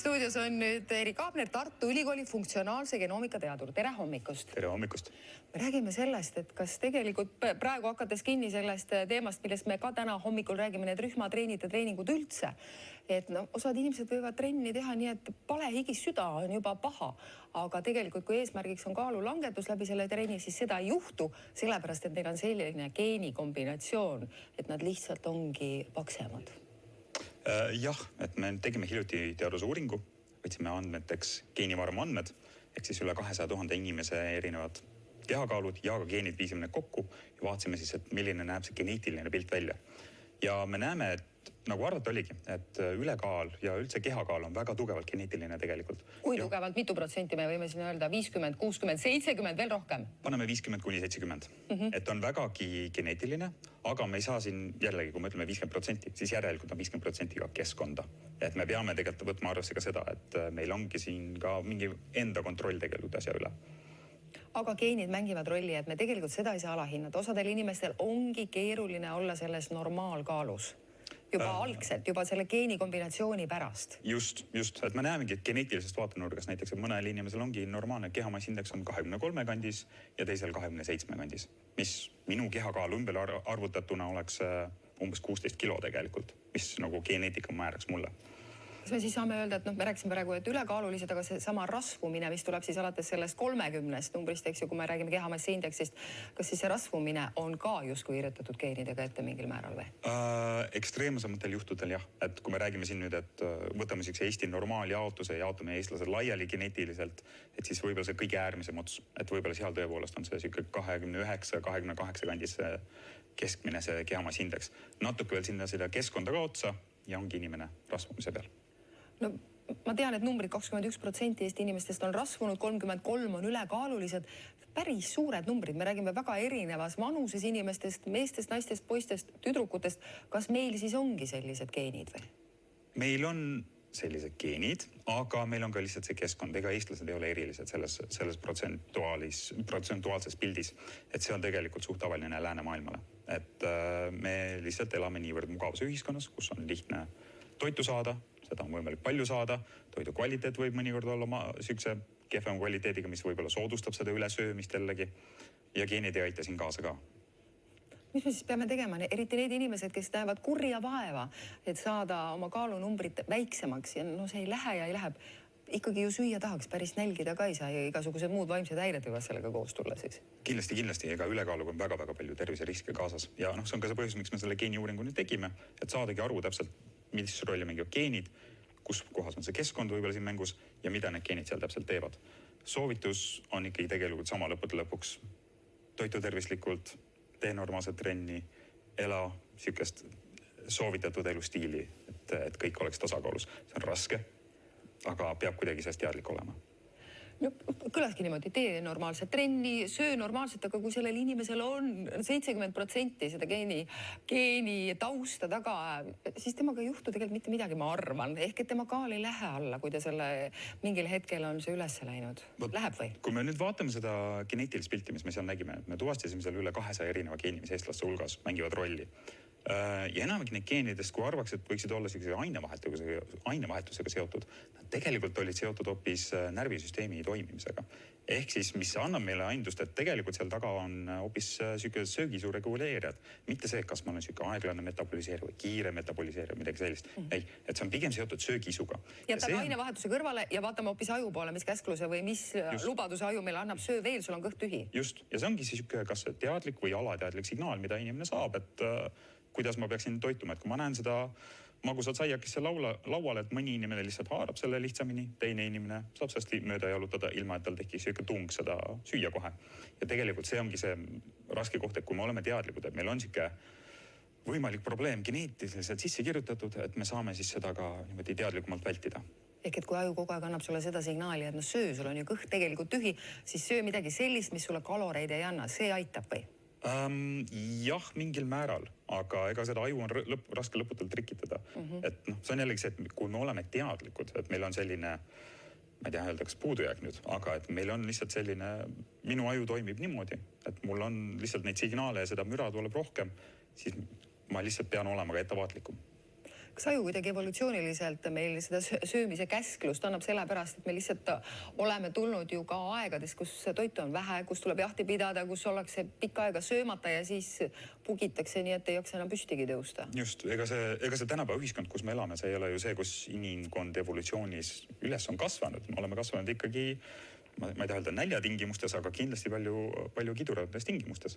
Stuudios on nüüd Erik Aabner, Tartu Ülikooli funktsionaalse genoomika teadur. Tere hommikust! Tere hommikust! Me räägime sellest, et kas tegelikult praegu hakates kinni sellest teemast, millest me ka täna hommikul räägime, need rühmatreenid ja treeningud üldse. Et osad inimesed võivad trenni teha nii, et palehigis süda on juba paha. Aga tegelikult, kui eesmärgiks on kaalu langetus läbi selle treeni, siis seda ei juhtu, sellepärast, et neil on selline geenikombinatsioon, et nad lihtsalt ongi paksemad. Jah, et me tegime hiljuti teadusuuringu, võtsime andmeteks geenivarmu andmed, ehk siis üle 200 000 inimese erinevad kehakaalud ja ka geenid viisime need kokku ja vaatasime siis, et milline näeb see geneetiline pilt välja. Ja me näeme, et nagu arvata oligi, et ülekaal ja üldse kehakaal on väga tugevalt geneetiline tegelikult. Kui tugevalt, mitu protsenti me võime siin öelda? 50, 60, 70, veel rohkem? Paneme 50–70. Et on vägagi geneetiline, aga me ei saa siin jällegi, kui me ütleme 50%, siis järelikult on 50% ka keskkonda. Et me peame tegelikult võtma arvesse ka seda, et meil ongi siin ka mingi enda kontroll tegelikult asja üle. Aga geenid mängivad rolli, et me tegelikult seda ei saa alahinnata. Osadel inimestel ongi keeruline olla selles normaalkaalus. Juba algselt, juba selle geenikombinatsiooni pärast. Just, et me näemegi, et geneetilisest vaatenurgas näiteks, et mõnel inimesel ongi normaalne kehamassindeks on 23 kandis ja teisel 27 kandis, mis minu kehakaal ümber arvutatuna oleks umbes 16 kilo tegelikult, mis nagu geneetika määraks mulle. Kas me siis saame öelda, et me rääksime praegu, et ülekaalulised, aga see sama rasvumine, mis tuleb siis alates sellest 30 numbrist, eks ju, kui me räägime kehamassindeksist, kas siis see rasvumine on ka justkui irjutatud geenidega ette mingil määral või? Ekstreemsematel juhtudel jah, et kui me räägime siin nüüd, et võtame Eesti normaaljaotuse ja jaotame eestlased laiali geneetiliselt, et siis võib-olla see kõige äärmisem ots, et võib-olla seal tõepoolest on see 29-28 kandis keskmine see kehamassindeks. Natuke veel sinna seda keskkonda ka otsa ja ongi inimene rasvumise peal. No, ma tean, et numbrid 21% Eesti inimestest on rasvunud, 33 on ülekaalulised. Päris suured numbrid. Me räägime väga erinevas vanuses inimestest, meestest, naistest, poistest, tüdrukutest. Kas meil siis ongi sellised geenid või? Meil on sellised geenid, aga meil on ka lihtsalt see keskkond. Ega eestlased ei ole erilised selles protsentuaalses pildis. Et see on tegelikult suht tavaline läänemaailmale. Et me lihtsalt elame niivõrd mugavas ühiskonnas, kus on lihtne toitu saada, seda on võimalik palju saada, toidu kvaliteet võib mõnikord olla sükse kehvem kvaliteediga, mis võib-olla soodustab seda ülesöömist jällegi ja geenid ei aita siin kaasa ka. Mis me siis peame tegema? Eriti need inimesed, kes näevad kurja vaeva, et saada oma kaalunumbrit väiksemaks ja see ei lähe ja ei läheb. Ikkagi ju süüa tahaks, päris nälgida ka ei saa ja igasugused muud vaimsed häired võivad sellega koos tulla siis. Kindlasti, ega ülekaaluga on väga palju terviseriske kaasas ja see on ka see põhjus, miks me selle geeniuuringu nüüd tegime, et saadagi aru täpselt, mis rolli mängivad geenid, kus kohas on see keskkond võib-olla siin mängus ja mida need geenid seal täpselt teevad. Soovitus on ikkagi tegelikult sama lõpuks. Toitu tervislikult, tee normaalset trenni, ela sükest soovitatud elustiili, et kõik oleks tasakaalus. See on raske, aga peab kuidagi sellest teadlik olema. No, kõlaski niimoodi, tee normaalset trenni, söö normaalselt, aga kui sellel inimesel on 70% seda geeni tausta taga, siis temaga ei juhtu tegelikult mitte midagi, ma arvan. Ehk et tema kaal ei lähe alla, kui ta selle mingil hetkel on see üles läinud. Läheb või? Kui me nüüd vaatame seda geneetilist pilti, mis me seal nägime, me tuvastasime seal üle 200 erineva geeni, mis eestlaste hulgas mängivad rolli. Ja enamik neid geenidest, kui arvaks, et võiksid olla ainevahetusega seotud, nad tegelikult olid seotud hoopis närvisüsteemi toimimisega. Ehk siis, mis annab meile aindust, et tegelikult seal taga on hoopis söögisu reguleerijad. Mitte see, kas ma olen aeglane metaboliseeriv või kiire metaboliseeriv, midagi sellist. Ei, et see on pigem seotud söögisuga. Jätame ainevahetuse kõrvale ja vaatame hoopis aju poole, mis käskluse või mis lubaduse aju meile annab söö veel, sul on kõht tühi. Just, ja see ongi siis kas teadlik või alateadlik signaal, mida inimene saab, et kuidas ma peaksin toituma, et kui ma näen seda magusat saiakisse lauale, et mõni inimene lihtsalt haarab selle lihtsamini, teine inimene saab sellest mööda jalutada, ilma et tal tekiks tung seda süüa kohe. Ja tegelikult see ongi see raske koht, et kui me oleme teadlikud, et meil on võimalik probleem geneetiliselt sisse kirjutatud, et me saame siis seda ka teadlikumalt vältida. Ehk et kui aju kogu aeg annab sulle seda signaali, et söö, sul on ju kõht tegelikult tühi, siis söö midagi sellist, mis sulle kaloreid ei anna, see aitab või? Jah, mingil määral, aga ega seda aju on raske lõputult trikitada. Et see on jällegi see, et kui me oleme teadlikud, et meil on selline, ma ei tea, öeldaks puudujääk nüüd, aga et meil on lihtsalt selline, minu aju toimib niimoodi, et mul on lihtsalt neid signaale ja seda müra tuleb rohkem, siis ma lihtsalt pean olema ka ettevaatlikum. kas aju kuidagi evolutsiooniliselt meil seda söömise käsklust annab sellepärast, et me lihtsalt oleme tulnud ju ka aegades, kus toitu on vähe, kus tuleb jahti pidada, kus ollakse pikka aega söömata ja siis pugitakse nii, et ei jaksa enam püstigi tõusta. Just, ega see tänapäeva ühiskond, kus me elame, see ei ole ju see, kus inimkond evolutsioonis üles on kasvanud. Me oleme kasvanud ikkagi, ma ei taha öelda näljatingimustes, aga kindlasti palju kiduravates tingimustes.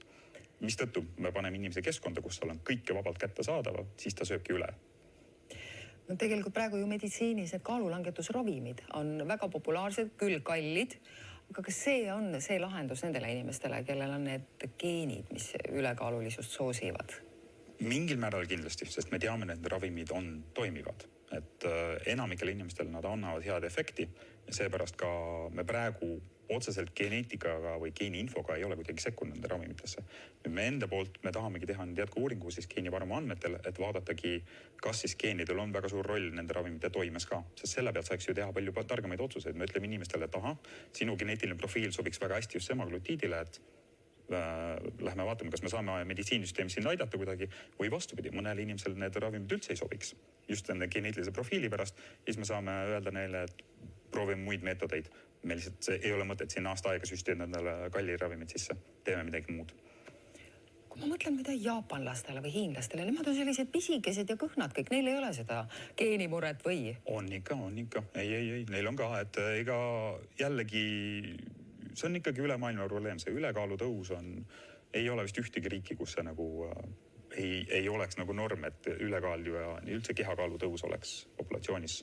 Mistõttu me paneme inimese keskkonda, kus tal on kõike vabalt kätte saadava, siis ta sööbki üle. No tegelikult praegu ju meditsiinis need kaalulangetusravimid on väga populaarsed, küll kallid, aga kas see on see lahendus nendele inimestele, kellel on need geenid, mis ülekaalulisust soosivad? Mingil määral kindlasti, sest me teame, et need ravimid on toimivad. Et enamikel inimestel nad annavad head efekti ja seepärast ka me praegu otseselt geneetikaga või geeniinfoga ei ole kuidagi sekkunud nende ravimitesse. Me enda poolt me tahamegi teha nüüd jätku uuringu siis geenivarmu andmetel, et vaadatagi, kas siis geenidel on väga suur roll nende ravimite toimes ka. Sest selle pealt saaks ju teha palju targemaid otsuseid. Me ütleme inimestele, et aha, sinu geneetiline profiil sobiks väga hästi just semaglutiidile, et lähme vaatame, kas me saame meditsiinisüsteemis siin aidata kuidagi või vastupidi, mõnele inimesele need ravimid üldse ei sobiks. Just enne geneetilise profiili pärast, siis me saame öelda neile, et proovime muid meetodeid. Me lihtsalt ei ole mõtet siin aasta aega süstida nendele kalli ravimid sisse. Teeme midagi muud. Kui ma mõtlen mida jaapanlastele või hiinlastele, nemad on sellised pisikesed ja kõhnad kõik, neil ei ole seda geenimuret või? On ikka. Ei, neil on ka, et ega jällegi see on ikkagi üle maailma probleem. See ülekaalu tõus ei ole vist ühtegi riiki, kus see nagu ei oleks nagu norm, et ülekaal ja üldse kehakaalu tõus oleks populatsioonis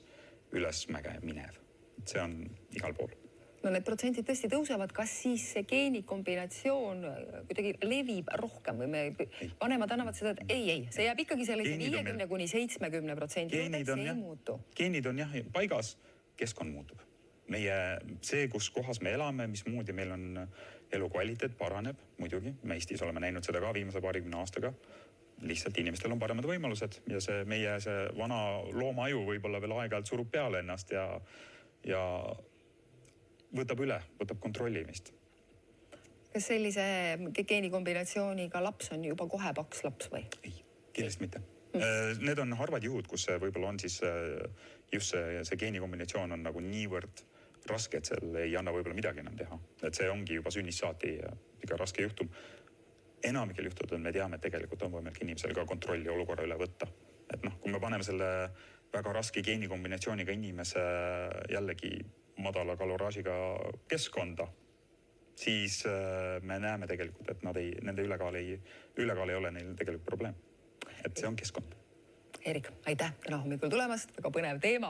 ülesmäge minev. See on igal pool. No need protsendid tõesti tõusevad, kas siis see geenikombinatsioon kuidagi levib rohkem või vanemad annavad seda, et ei, see jääb ikkagi sellise 50–70%, see ei muutu. Geenid on jah paigas, keskkond muutub. See, kus kohas me elame, mismoodi meil on elukvaliteet paraneb, muidugi. Me Eestis oleme näinud seda ka viimase 20 aastaga. Lihtsalt inimestel on paremad võimalused ja meie vana loomaju võib-olla veel aeg-ajalt surub peale ennast ja võtab kontrollimist. Kas sellise geenikombinatsiooniga laps on juba kohe paks laps või? Ei, kindlasti mitte. Need on harvad juhud, kus võib-olla on siis just see geenikombinatsioon on nagu niivõrd raske, et seal ei anna võib-olla midagi enam teha. Et see ongi juba sünnist saati iga raske juhtum. Enamikel juhtudel me teame, et tegelikult on võimalik inimesel ka kontrolli olukorra üle võtta. Et kui me paneme selle väga raske geenikombinatsiooniga inimese jällegi madala kaloraažiga keskkonda, siis me näeme tegelikult, et nende ülekaal ei ole neil tegelikult probleem. Et see on keskkond. Erik, aitäh täna hommikul tulemast, väga põnev teema.